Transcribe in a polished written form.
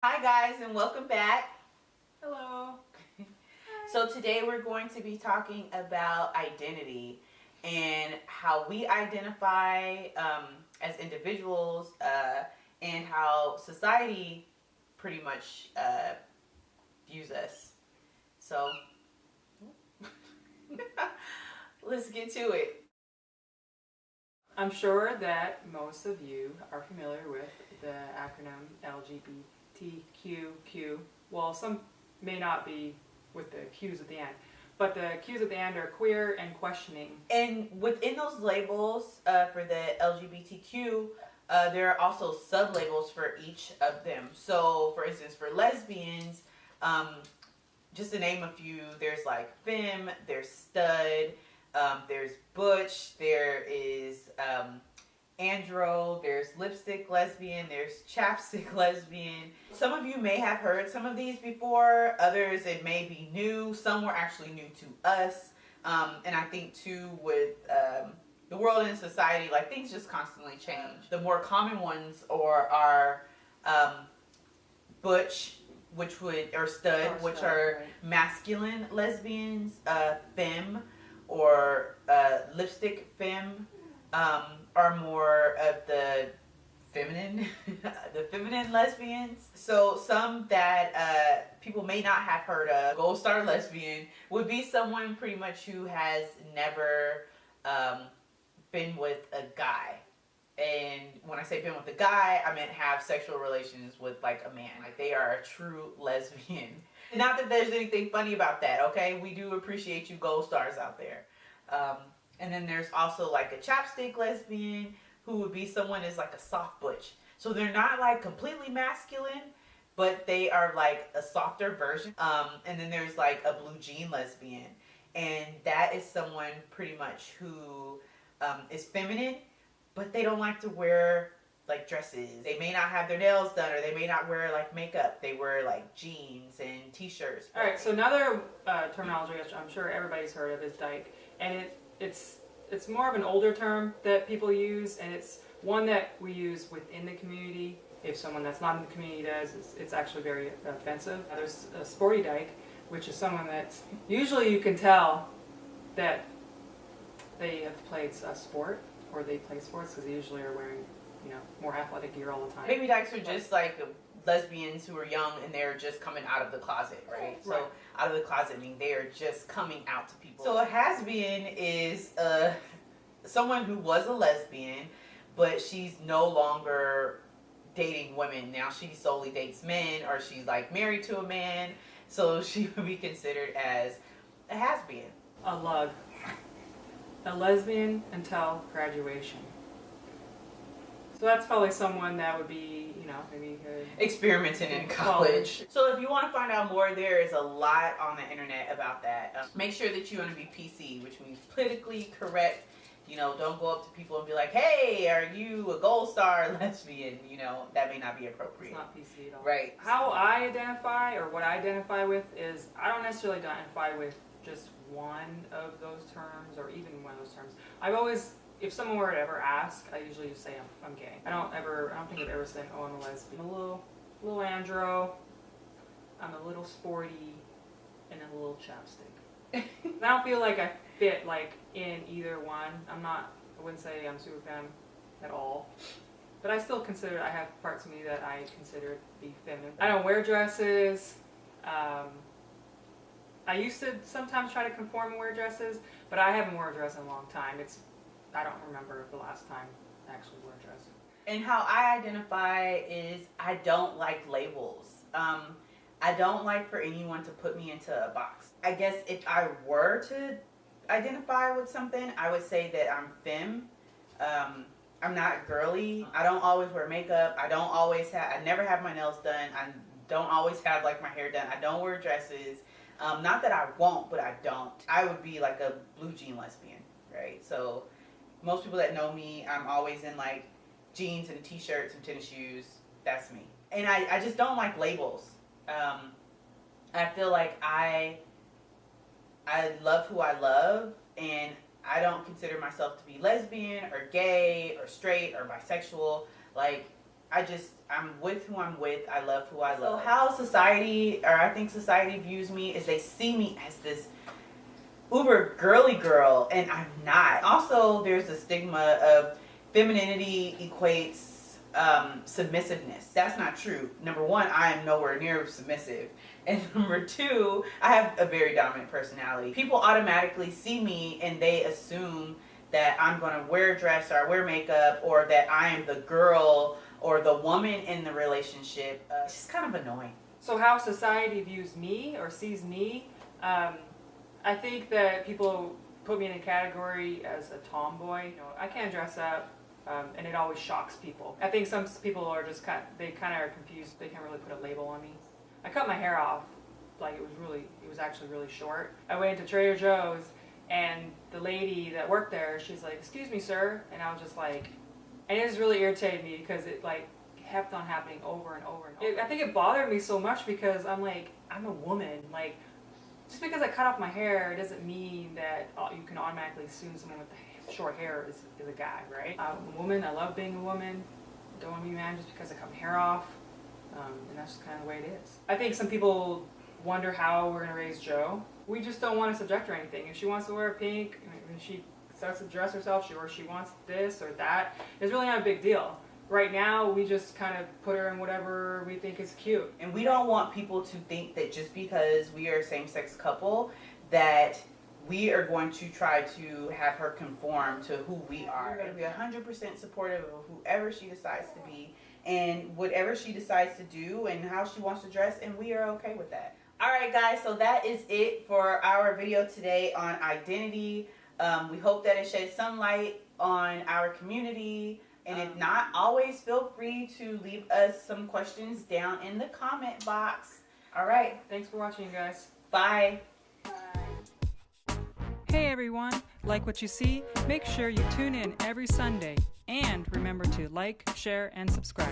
Hi guys, and welcome back. Hello. So today we're going to be talking about identity and how we identify as individuals and how society pretty much views us. So let's get to it. I'm sure that most of you are familiar with the acronym LGBTQ. Well, some may not be with the Q's at the end, but the Q's at the end are queer and questioning. And within those labels for the LGBTQ, there are also sub-labels for each of them. So, for instance, for lesbians, just to name a few, there's like femme, there's stud, there's butch, there is andro, there's lipstick lesbian, there's chapstick lesbian. Some of you may have heard some of these before, others it may be new, some were actually new to us. And I think too with the world and society, like things just constantly change. The more common ones are butch, or stud, which are right. masculine lesbians, femme or lipstick femme are more of the feminine, the feminine lesbians. So some that people may not have heard of, gold star lesbian, would be someone pretty much who has never been with a guy. And when I say been with a guy, I meant have sexual relations with like a man. Like they are a true lesbian. Not that there's anything funny about that, okay? We do appreciate you gold stars out there. And then there's also like a chapstick lesbian who would be someone is like a soft butch. So they're not like completely masculine, but they are like a softer version. And then there's like a blue jean lesbian. And that is someone pretty much who is feminine, but they don't like to wear like dresses. They may not have their nails done, or they may not wear like makeup. They wear like jeans and t-shirts. All right. So another terminology which I'm sure everybody's heard of is dyke, and it's more of an older term that people use, and it's one that we use within the community. If someone that's not in the community does, it's actually very offensive. There's a sporty dyke, which is someone that's usually you can tell that they have played a sport or they play sports because they usually are wearing, more athletic gear all the time. Baby dykes are just like lesbians who are young and they're just coming out of the closet, right? Right. So out of the closet meaning they are just coming out to people. So a has-been is someone who was a lesbian, but she's no longer dating women. Now she solely dates men, or she's like married to a man, so she would be considered as a has-been. A lug. A lesbian until graduation. So that's probably someone that would be, maybe experimenting in college. So if you want to find out more, there is a lot on the internet about that. Make sure that you want to be PC, which means politically correct. Don't go up to people and be like, hey, are you a gold star lesbian? That may not be appropriate. It's not PC at all. Right. How I identify, or what I identify with, is I don't necessarily identify with just one of those terms, or even one of those terms. I've always, if someone were to ever ask, I usually just say I'm gay. I don't think I've ever said, oh, I'm a lesbian. I'm a little andro, I'm a little sporty, and a little chapstick. I don't feel like I fit like in either one. I wouldn't say I'm super femme at all. But I still consider, I have parts of me that I consider to be feminine. I don't wear dresses. I used to sometimes try to conform and wear dresses, but I haven't worn a dress in a long time. I don't remember the last time I actually wore a dress. And how I identify is I don't like labels. I don't like for anyone to put me into a box. I guess if I were to identify with something, I would say that I'm femme. I'm not girly. I don't always wear makeup. I never have my nails done. I don't always have like my hair done. I don't wear dresses. Not that I won't, but I don't. I would be like a blue jean lesbian, right? So most people that know me, I'm always in like jeans and t-shirts and tennis shoes. That's me. And I just don't like labels. I feel like I love who I love, and I don't consider myself to be lesbian or gay or straight or bisexual. Like, I'm with who I'm with. I love who I love. So how society, or I think society views me, is they see me as this uber girly girl, and I'm not. Also, there's a stigma of femininity equates submissiveness. That's not true. Number one, I am nowhere near submissive. And number two, I have a very dominant personality. People automatically see me and they assume that I'm going to wear a dress or wear makeup, or that I am the girl or the woman in the relationship. It's just kind of annoying. So how society views me or sees me, I think that people put me in a category as a tomboy. You know, I can't dress up, and it always shocks people. I think some people are just kind of are confused. They can't really put a label on me. I cut my hair off, like it was actually really short. I went into Trader Joe's, and the lady that worked there, she's like, "Excuse me, sir," and I was just like, and it just really irritated me because it like kept on happening over and over and over. I think it bothered me so much because I'm like, I'm a woman, like. Just because I cut off my hair doesn't mean that you can automatically assume someone with short hair is a guy, right? I'm a woman. I love being a woman. Don't want to be mad just because I cut my hair off. And that's just kind of the way it is. I think some people wonder how we're going to raise Jo. We just don't want to subject her to anything. If she wants to wear pink, if she starts to dress herself, or she wants this or that, it's really not a big deal. Right now, we just kind of put her in whatever we think is cute. And we don't want people to think that just because we are a same-sex couple, that we are going to try to have her conform to who we are. We're going to be 100% supportive of whoever she decides to be and whatever she decides to do and how she wants to dress, and we are okay with that. All right, guys, so that is it for our video today on identity. We hope that it sheds some light on our community. And if not, always feel free to leave us some questions down in the comment box. All right. Thanks for watching, guys. Bye. Bye. Hey, everyone. Like what you see? Make sure you tune in every Sunday. And remember to like, share, and subscribe.